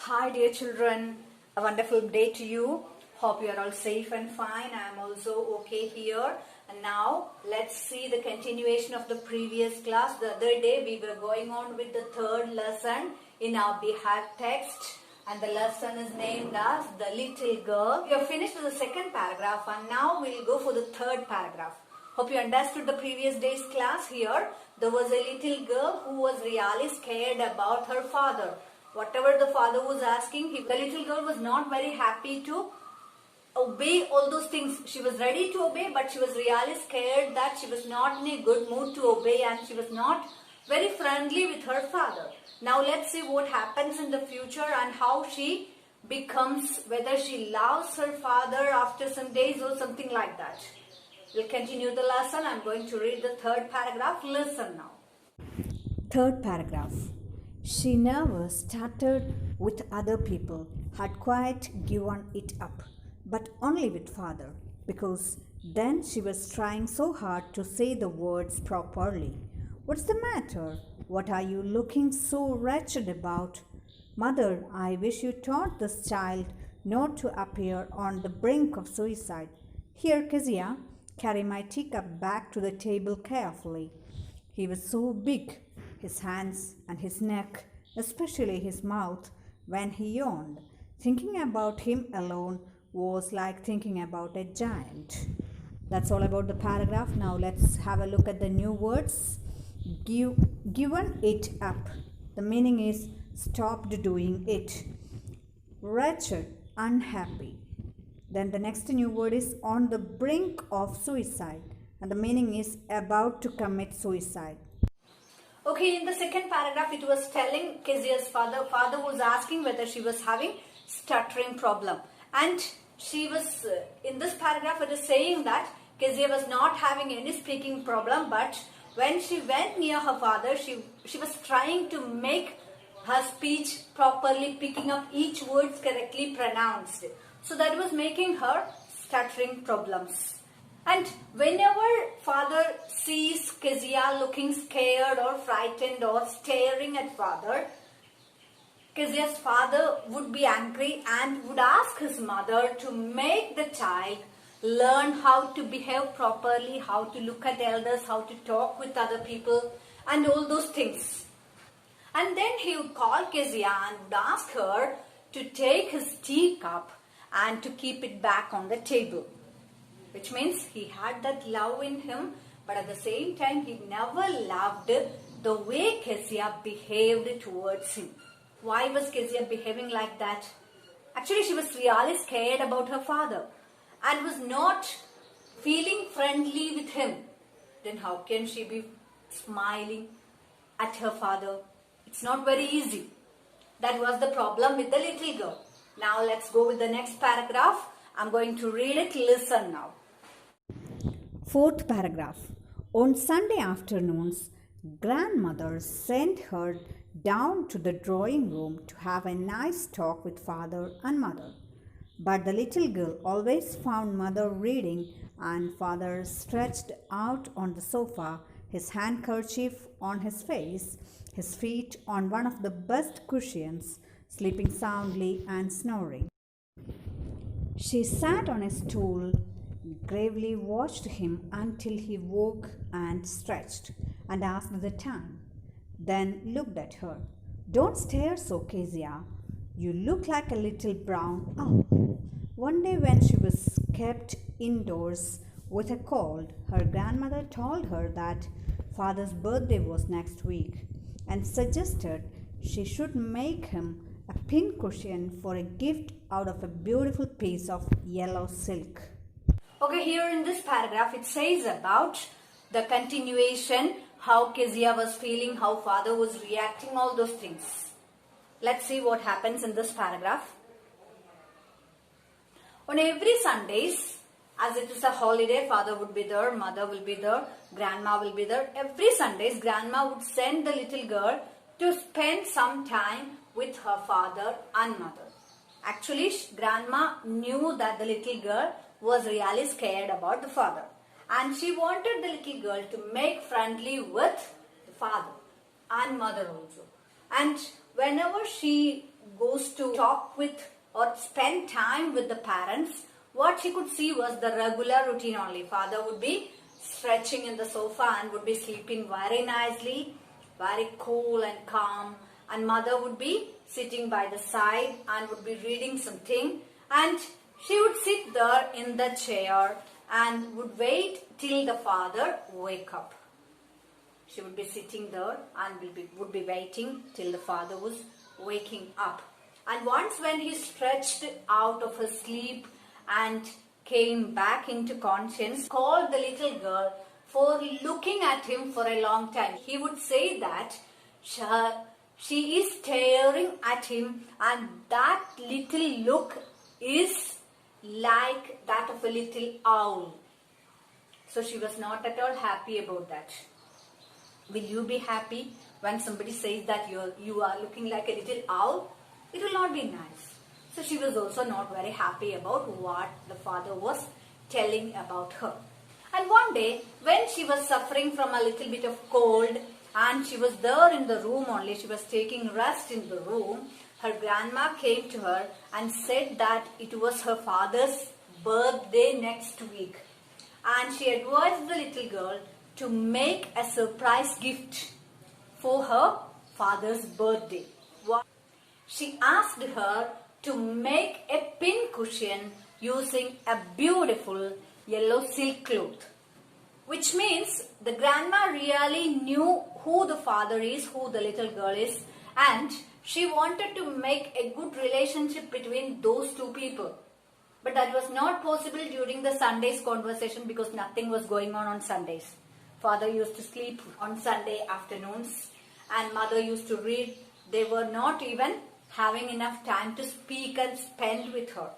Hi dear children, a wonderful day to you. Hope you are all safe and fine. I am also okay here. And now let's see the continuation of the previous class. The other day we were going on with the third lesson in our Behave text. And the lesson is named as The Little Girl. We have finished with the second paragraph and now we'll go for the third paragraph. Hope you understood the previous day's class. Here there was a little girl who was really scared about her father. Whatever the father was asking, the little girl was not very happy to obey all those things. She was ready to obey, but she was really scared that she was not in a good mood to obey and she was not very friendly with her father. Now let's see what happens in the future and how she becomes, whether she loves her father after some days or something like that. We'll continue the lesson. I'm going to read the third paragraph. Listen now. Third paragraph. She never started with other people, had quite given it up, but only with father, because then she was trying so hard to say the words properly. What's the matter? What are you looking so wretched about? Mother, I wish you taught this child not to appear on the brink of suicide. Here, Kezia, carry my teacup back to the table carefully. He was so big, his hands and his neck, especially his mouth, when he yawned. Thinking about him alone was like thinking about a giant. That's all about the paragraph. Now let's have a look at the new words. Given it up. The meaning is stopped doing it. Wretched, unhappy. Then the next new word is on the brink of suicide. And the meaning is about to commit suicide. Okay, in the second paragraph, it was telling Kezia's father was asking whether she was having stuttering problem. And she was, in this paragraph, it is saying that Kezia was not having any speaking problem, but when she went near her father, she was trying to make her speech properly, picking up each word correctly pronounced. So that was making her stuttering problems. And whenever father sees Kezia looking scared or frightened or staring at father, Kezia's father would be angry and would ask his mother to make the child learn how to behave properly, how to look at elders, how to talk with other people and all those things. And then he would call Kezia and would ask her to take his teacup and to keep it back on the table. Which means he had that love in him, but at the same time he never loved the way Kezia behaved towards him. Why was Kezia behaving like that? Actually, she was really scared about her father and was not feeling friendly with him. Then how can she be smiling at her father? It's not very easy. That was the problem with the little girl. Now let's go with the next paragraph. I'm going to read it. Listen now. Fourth paragraph. On Sunday afternoons, grandmother sent her down to the drawing room to have a nice talk with father and mother. But the little girl always found mother reading and father stretched out on the sofa, his handkerchief on his face, his feet on one of the best cushions, sleeping soundly and snoring. She sat on a stool, gravely watched him until he woke and stretched and asked the time, then looked at her. Don't stare so, Kezia. You look like a little brown owl. One day when she was kept indoors with a cold, her grandmother told her that father's birthday was next week and suggested she should make him a pincushion for a gift out of a beautiful piece of yellow silk. Okay, here in this paragraph it says about the continuation, how Kezia was feeling, how father was reacting, all those things. Let's see what happens in this paragraph. On every Sundays, as it is a holiday, father would be there, mother will be there, grandma will be there. Every Sundays, grandma would send the little girl to spend some time with her father and mother. Actually, grandma knew that the little girl was really scared about the father. And she wanted the little girl to make friendly with the father and mother also. And whenever she goes to talk with or spend time with the parents, what she could see was the regular routine only. Father would be stretching in the sofa and would be sleeping very nicely, very cool and calm, and mother would be sitting by the side and would be reading something, and she would sit there in the chair and would wait till the father wake up. She would be sitting there and would be waiting till the father was waking up. And once when he stretched out of his sleep and came back into conscience, called the little girl for looking at him for a long time. He would say that she is staring at him, and that little look is like that of a little owl. So she was not at all happy about that. Will you be happy when somebody says that you are looking like a little owl? It will not be nice. So she was also not very happy about what the father was telling about her. And one day, when she was suffering from a little bit of cold and she was there in the room only, she was taking rest in the room, her grandma came to her and said that it was her father's birthday next week. And she advised the little girl to make a surprise gift for her father's birthday. She asked her to make a pin cushion using a beautiful yellow silk cloth. Which means the grandma really knew who the father is, who the little girl is, and she wanted to make a good relationship between those two people. But that was not possible during the Sunday's conversation because nothing was going on Sundays. Father used to sleep on Sunday afternoons and mother used to read. They were not even having enough time to speak and spend with her.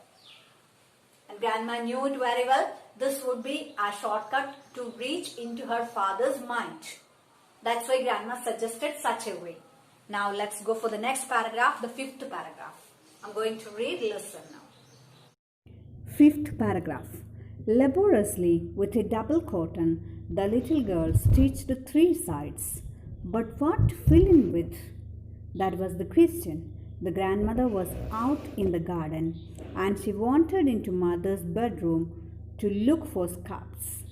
And grandma knew it very well. This would be a shortcut to reach into her father's mind. That's why grandma suggested such a way. Now let's go for the next paragraph, the 5th paragraph. I'm going to read, listen now. 5th paragraph. Laboriously, with a double cotton, the little girl stitched 3 sides. But what to fill in with? That was the question. The grandmother was out in the garden and she wandered into mother's bedroom to look for scraps.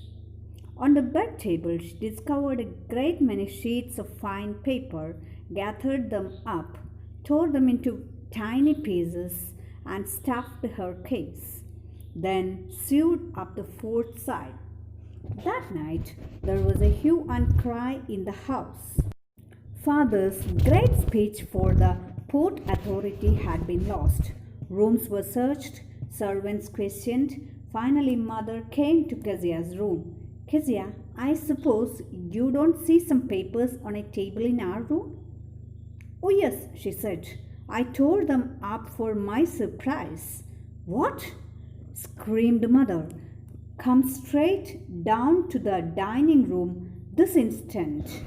On the bed table, she discovered a great many sheets of fine paper, gathered them up, tore them into tiny pieces, and stuffed her case. Then sewed up the 4th side. That night, there was a hue and cry in the house. Father's great speech for the Port Authority had been lost. Rooms were searched, servants questioned. Finally, mother came to Kezia's room. Kezia, I suppose you don't see some papers on a table in our room? Oh yes, she said. I tore them up for my surprise. What? Screamed mother. Come straight down to the dining room this instant.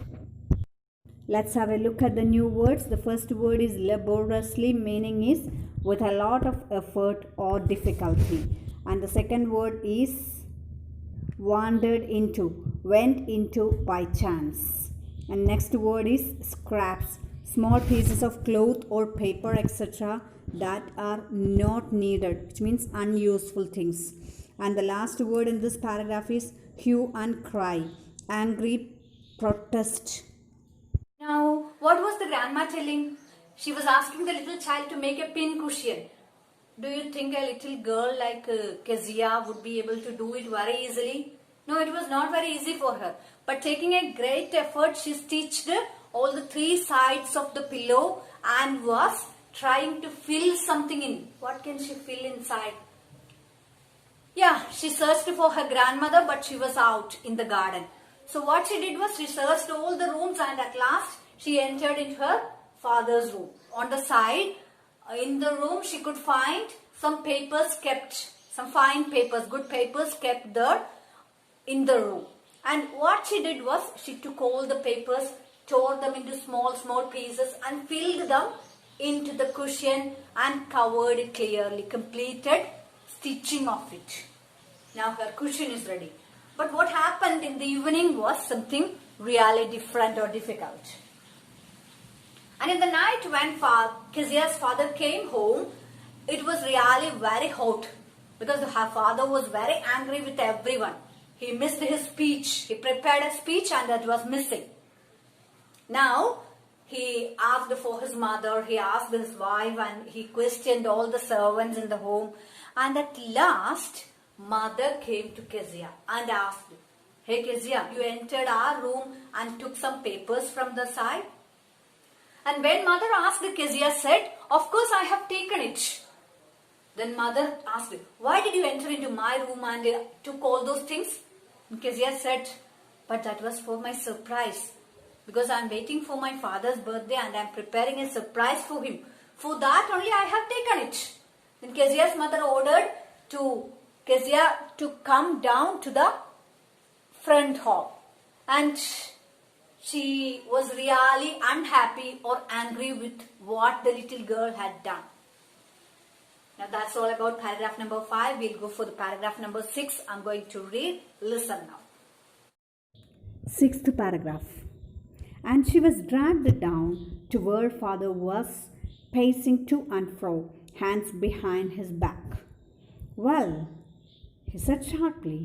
Let's have a look at the new words. The first word is laboriously, meaning is with a lot of effort or difficulty. And the second word is wandered into, went into by chance. And next word is scraps, small pieces of cloth or paper, etc. that are not needed, which means unuseful things. And the last word in this paragraph is hue and cry, angry protest. Now, what was the grandma telling? She was asking the little child to make a pin cushion. Do you think a little girl like Kezia would be able to do it very easily? No, it was not very easy for her. But taking a great effort, she stitched all the 3 sides of the pillow and was trying to fill something in. What can she fill inside? Yeah, she searched for her grandmother, but she was out in the garden. So what she did was she searched all the rooms and at last she entered into her father's room. On the side, in the room, she could find some papers kept, some fine papers, good papers kept there in the room. And what she did was she took all the papers, tore them into small pieces and filled them into the cushion and covered it clearly, completed stitching of it. Now her cushion is ready. But what happened in the evening was something really different or difficult. And in the night when Kezia's father came home, it was really very hot because her father was very angry with everyone. He missed his speech. He prepared a speech and that was missing. Now, he asked for his mother, he asked his wife, and he questioned all the servants in the home. And at last, mother came to Kezia and asked, "Hey Kezia, you entered our room and took some papers from the side?" And when mother asked, Kezia said, "Of course I have taken it." Then mother asked, "Why did you enter into my room and took all those things?" And Kezia said, "But that was for my surprise. Because I am waiting for my father's birthday and I am preparing a surprise for him. For that only I have taken it." Then Kezia's mother ordered Kezia to come down to the front hall. And she was really unhappy or angry with what the little girl had done. Now that's all about paragraph number 5. We'll go for the paragraph number 6. I'm going to read. Listen now. Sixth paragraph. And she was dragged down to where father was pacing to and fro, hands behind his back. "Well," he said sharply.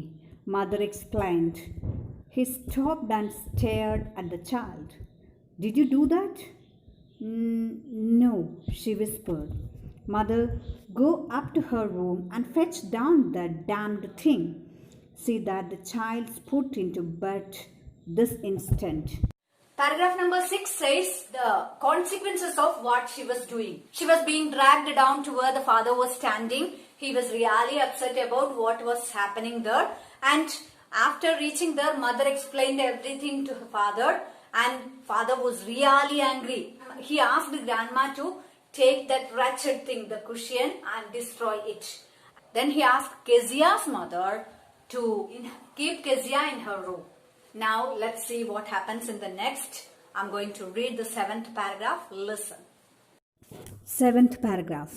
Mother explained. He stopped and stared at the child. "Did you do that?" No," she whispered. "Mother, go up to her room and fetch down that damned thing. See that the child's put into bed this instant." Paragraph number 6 says the consequences of what she was doing. She was being dragged down to where the father was standing. He was really upset about what was happening there. And after reaching there, mother explained everything to her father. And father was really angry. He asked grandma to take that wretched thing, the cushion, and destroy it. Then he asked Kezia's mother to keep Kezia in her room. Now let's see what happens in the next. I'm going to read the 7th paragraph. Listen. Seventh paragraph.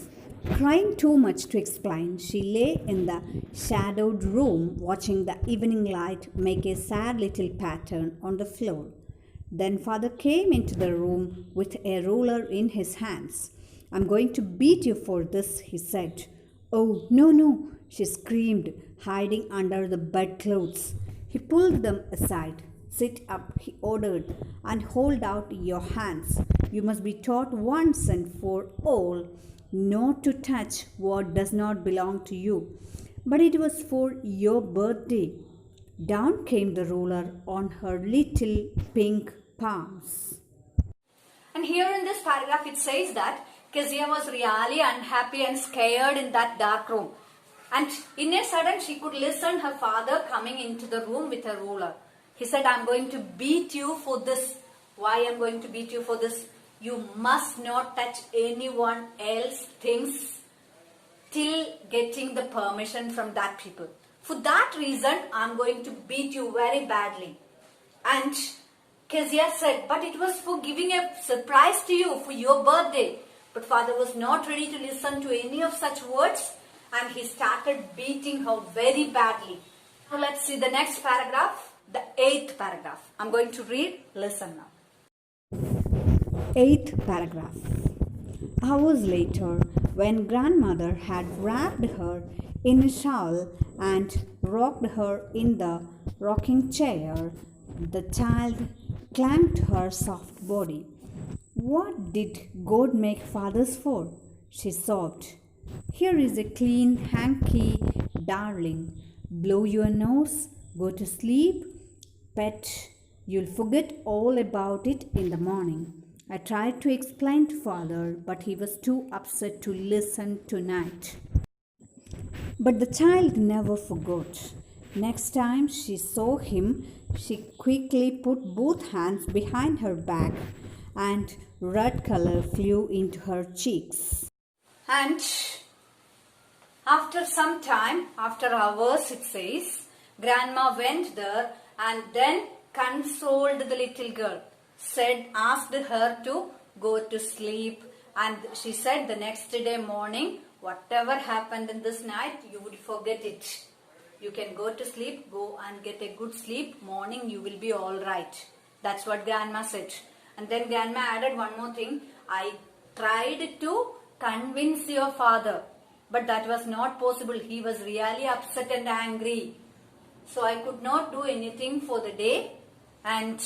Crying too much to explain, she lay in the shadowed room watching the evening light make a sad little pattern on the floor. Then father came into the room with a ruler in his hands. "I'm going to beat you for this," he said. "Oh, no, no," she screamed, hiding under the bedclothes. He pulled them aside. "Sit up," he ordered, "and hold out your hands. You must be taught once and for all not to touch what does not belong to you. But it was for your birthday." Down came the ruler on her little pink palms. And here in this paragraph it says that Kezia was really unhappy and scared in that dark room. And in a sudden she could listen her father coming into the room with a ruler. He said, "I'm going to beat you for this." "Why I'm going to beat you for this?" "You must not touch anyone else's things till getting the permission from that people. For that reason, I'm going to beat you very badly." And Kezia said, "But it was for giving a surprise to you for your birthday." But father was not ready to listen to any of such words. And he started beating her very badly. Now let's see the next paragraph, the 8th paragraph. I'm going to read. Listen now. Eighth paragraph. Hours later, when grandmother had wrapped her in a shawl and rocked her in the rocking chair, the child clung to her soft body. "What did God make fathers for?" she sobbed. "Here is a clean hanky, darling. Blow your nose, go to sleep, pet. You'll forget all about it in the morning." I tried to explain to father, but he was too upset to listen tonight. But the child never forgot. Next time she saw him, she quickly put both hands behind her back, and red color flew into her cheeks. And after some time, after hours it says, grandma went there and then consoled the little girl, asked her to go to sleep, and she said the next day morning, whatever happened in this night, you would forget it. You can go to sleep, go and get a good sleep. Morning you will be all right. That's what grandma said. And then grandma added one more thing. I tried to convince your father, but that was not possible. He was really upset and angry. So I could not do anything for the day, and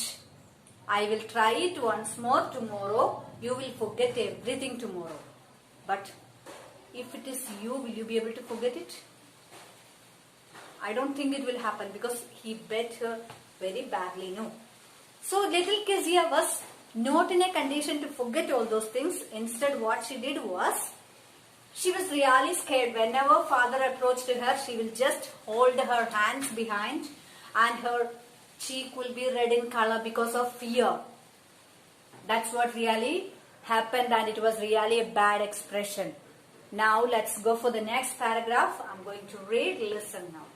I will try it once more tomorrow. You will forget everything tomorrow. But if it is you, will you be able to forget it? I don't think it will happen because he bet her very badly, no. So little Kezia was not in a condition to forget all those things. Instead, what she did was, she was really scared. Whenever father approached her, she will just hold her hands behind and her cheek will be red in color because of fear. That's what really happened, and it was really a bad expression. Now let's go for the next paragraph. I'm going to read. Listen now.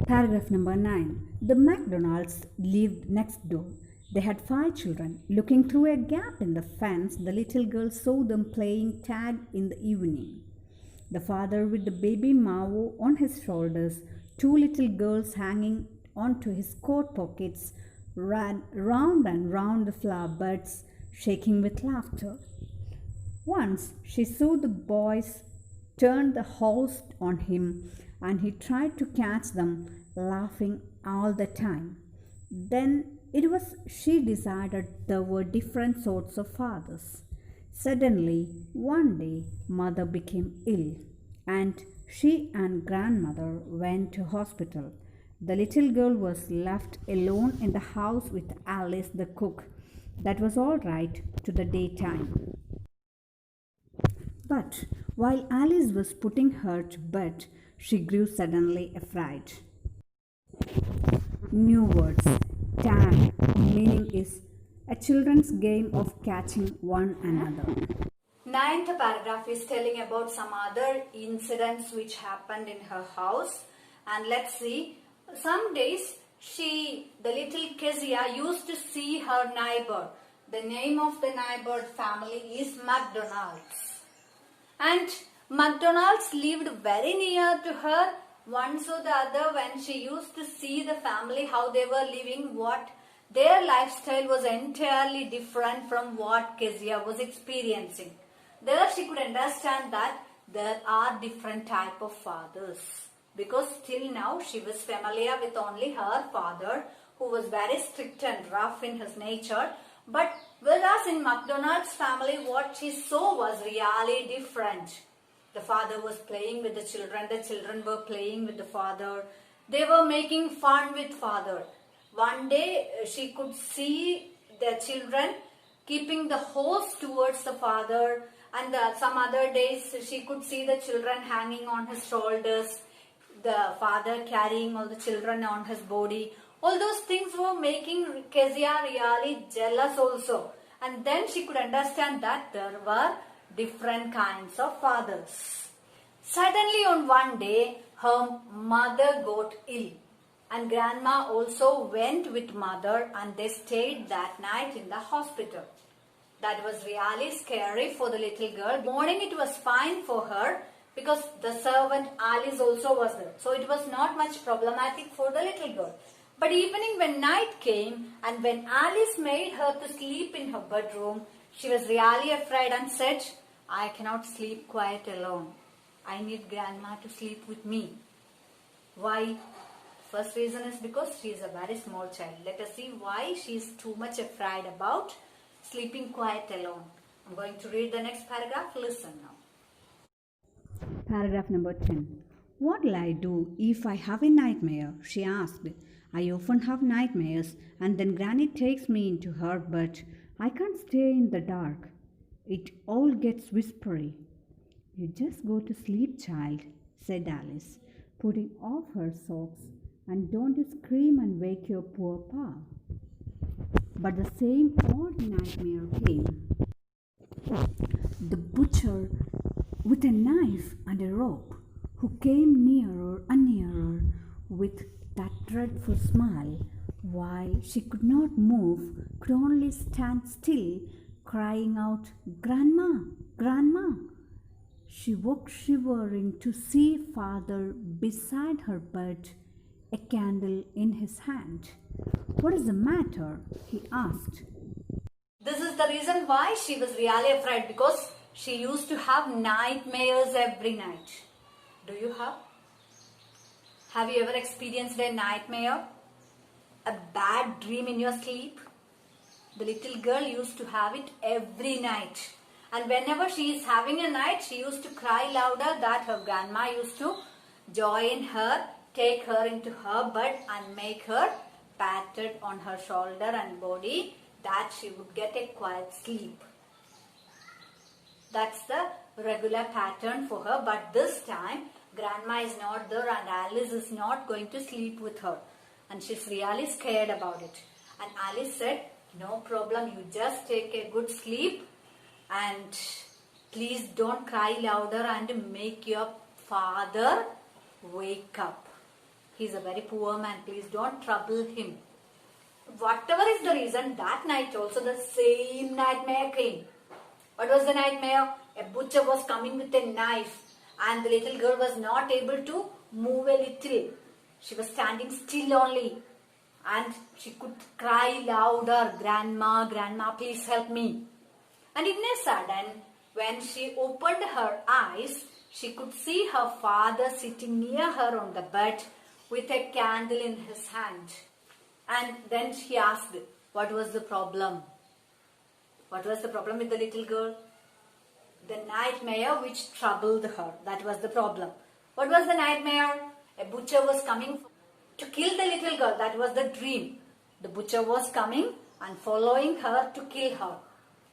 Paragraph number 9. The McDonalds lived next door. They had 5 children. Looking through a gap in the fence, the little girl saw them playing tag in the evening. The father with the baby Mao on his shoulders, 2 little girls hanging onto his coat pockets, ran round and round the flower beds, shaking with laughter. Once she saw the boys turn the house on him, and he tried to catch them, laughing all the time. Then it was she decided there were different sorts of fathers. Suddenly, one day, mother became ill, and she and grandmother went to hospital. The little girl was left alone in the house with Alice the cook. That was all right to the daytime. But while Alice was putting her to bed, she grew suddenly afraid. New words. Tag meaning is a children's game of catching one another. Ninth paragraph is telling about some other incidents which happened in her house. And let's see. Some days the little Kezia used to see her neighbor. The name of the neighbor family is McDonald's. And McDonald's lived very near to her. Once or the other, when she used to see the family, how they were living, what their lifestyle was entirely different from what Kezia was experiencing. There she could understand that there are different type of fathers. Because till now she was familiar with only her father, who was very strict and rough in his nature. But whereas in McDonald's family, what she saw was really different. The father was playing with the children were playing with the father. They were making fun with father. One day she could see the children keeping the hose towards the father, and some other days she could see the children hanging on his shoulders, the father carrying all the children on his body. All those things were making Kezia really jealous also. And then she could understand that there were different kinds of fathers. Suddenly on one day, her mother got ill. And grandma also went with mother, and they stayed that night in the hospital. That was really scary for the little girl. Morning it was fine for her because the servant Alice also was there. So it was not much problematic for the little girl. But evening when night came, and when Alice made her to sleep in her bedroom, she was really afraid and said, I cannot sleep quite alone. I need grandma to sleep with me. Why? First reason is because she is a very small child. Let us see why she is too much afraid about sleeping quite alone. I'm going to read the next paragraph. Listen now. Paragraph number 10. What will I do if I have a nightmare? She asked. I often have nightmares, and then Granny takes me into her bed. I can't stay in the dark. It all gets whispery. You just go to sleep, child, said Alice, putting off her socks, and don't you scream and wake your poor pa. But the same old nightmare came. The butcher with a knife and a rope, who came nearer and nearer with that dreadful smile, while she could not move, could only stand still, crying out, Grandma, Grandma. She woke shivering to see father beside her bed, a candle in his hand. What is the matter? He asked. This is the reason why she was really afraid, because she used to have nightmares every night. Do you have? Have you ever experienced a nightmare? A bad dream in your sleep? The little girl used to have it every night. And whenever she is having a night, she used to cry louder that her grandma used to join her, take her into her bed and make her patted on her shoulder and body, that she would get a quiet sleep. That's the regular pattern for her. But this time, grandma is not there and Alice is not going to sleep with her. And she's really scared about it. And Alice said, no problem, you just take a good sleep and please don't cry louder and make your father wake up. He's a very poor man, please don't trouble him. Whatever is the reason, that night also the same nightmare came. What was the nightmare? A butcher was coming with a knife and the little girl was not able to move a little. She was standing still only and she could cry louder, Grandma, Grandma, please help me. And in a sudden, when she opened her eyes, she could see her father sitting near her on the bed with a candle in his hand. And then she asked, what was the problem? What was the problem with the little girl? The nightmare which troubled her. That was the problem. What was the nightmare? A butcher was coming to kill the little girl. That was the dream. The butcher was coming and following her to kill her.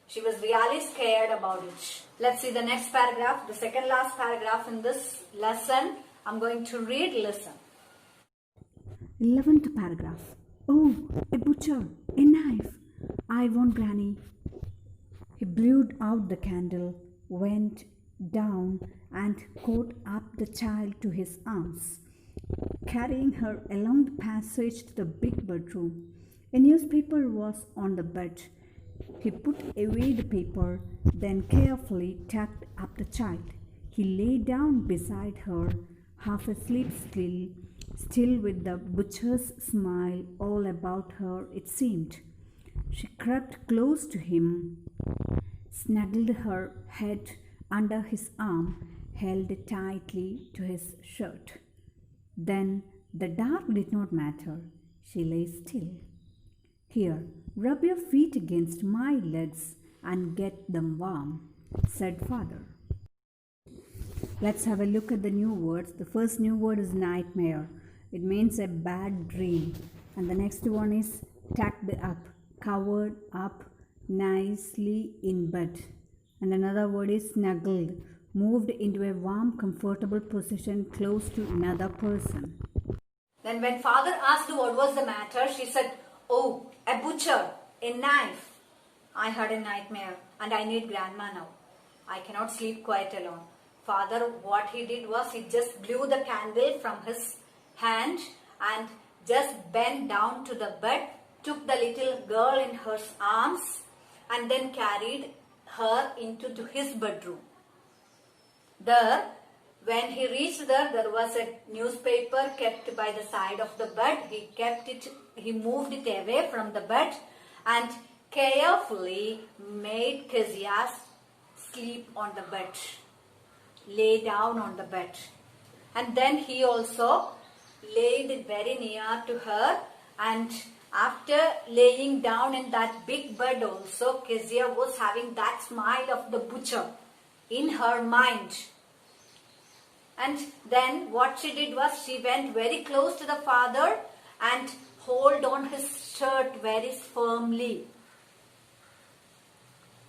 She was really scared about it. Let's see the next paragraph, the second last paragraph in this lesson. I'm going to read, listen. 11th paragraph. Oh, a butcher, a knife. I want Granny. He blew out the candle, went down and caught up the child to his arms, carrying her along the passage to the big bedroom. A newspaper was on the bed. He put away the paper, then carefully tucked up the child. He lay down beside her, half asleep still with the butcher's smile all about her, it seemed. She crept close to him, snuggled her head under his arm, held tightly to his shirt. Then the dark did not matter. She lay still. Here, rub your feet against my legs and get them warm, said father. Let's have a look at the new words. The first new word is nightmare. It means a bad dream. And the next one is tucked up, covered up nicely in bed. And another word is snuggled, moved into a warm, comfortable position close to another person. Then when father asked what was the matter, she said, oh, a butcher, a knife. I had a nightmare and I need grandma now. I cannot sleep quite alone. Father, what he did was he just blew the candle from his hand and just bent down to the bed, took the little girl in her arms and then carried her into his bedroom. There, when he reached there was a newspaper kept by the side of the bed. He moved it away from the bed and carefully made Kezia sleep on the bed, lay down on the bed. And then he also laid very near to her, and after laying down in that big bed also, Kezia was having that smile of the butcher in her mind. And then what she did was she went very close to the father and hold on his shirt very firmly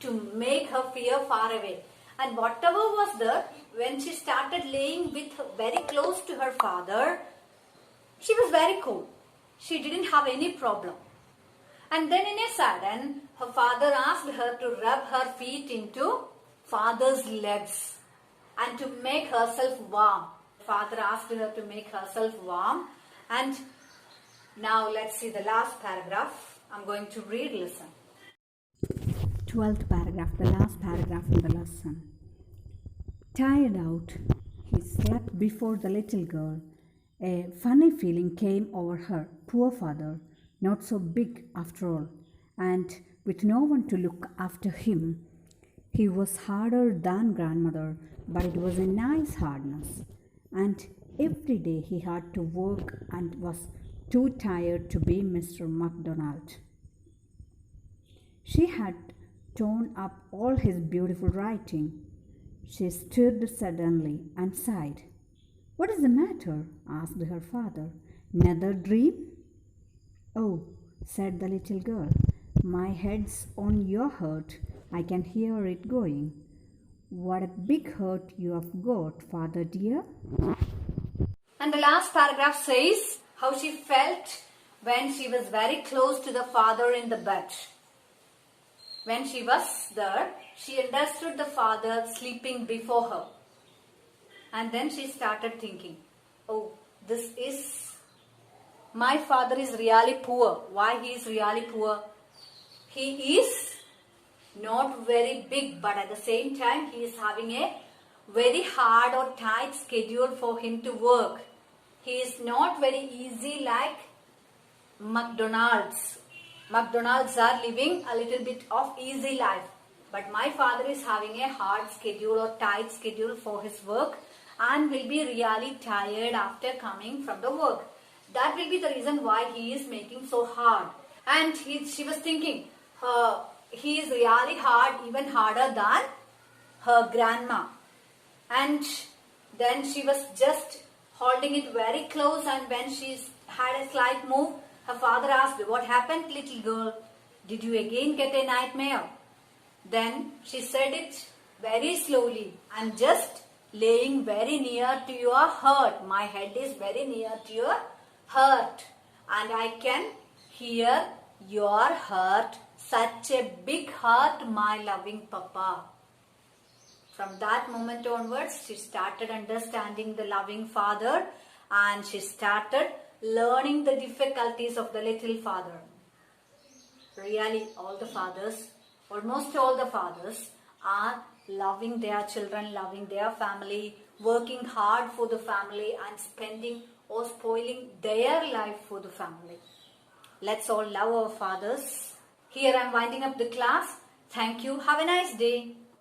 to make her fear far away. And whatever was there, when she started laying very close to her father, she was very cool. She didn't have any problem. And then in a sudden, her father asked her to rub her feet into father's legs and to make herself warm. Father asked her to make herself warm. And now let's see the last paragraph. I'm going to read, listen. 12th paragraph, the last paragraph in the lesson. Tired out, he slept before the little girl. A funny feeling came over her. Poor father, not so big after all. and with no one to look after him. He was harder than grandmother, but it was a nice hardness. And every day he had to work and was too tired to be Mr. MacDonald. She had torn up all his beautiful writing. She stirred suddenly and sighed. "What is the matter?" asked her father. "Another dream?" "Oh," said the little girl, "my head's on your hurt. I can hear it going. What a big hurt you have got, father dear." And the last paragraph says how she felt when she was very close to the father in the bed. When she was there, she understood the father sleeping before her. And then she started thinking, oh, my father is really poor. Why he is really poor? He is not very big, but at the same time, he is having a very hard or tight schedule for him to work. He is not very easy like McDonald's. McDonald's are living a little bit of easy life. But my father is having a hard schedule or tight schedule for his work and will be really tired after coming from the work. That will be the reason why he is making so hard. And she was thinking, he is really hard, even harder than her grandma. And then she was just holding it very close, and when she had a slight move, her father asked, "What happened, little girl? Did you again get a nightmare?" Then she said it very slowly, "I'm just laying very near to your heart. My head is very near to your heart, and I can hear your heart. Such a big heart, my loving papa." From that moment onwards, she started understanding the loving father, and she started learning the difficulties of the little father. Really, all the fathers, almost all the fathers, are loving their children, loving their family, working hard for the family and spending or spoiling their life for the family. Let's all love our fathers. Here I am winding up the class. Thank you. Have a nice day.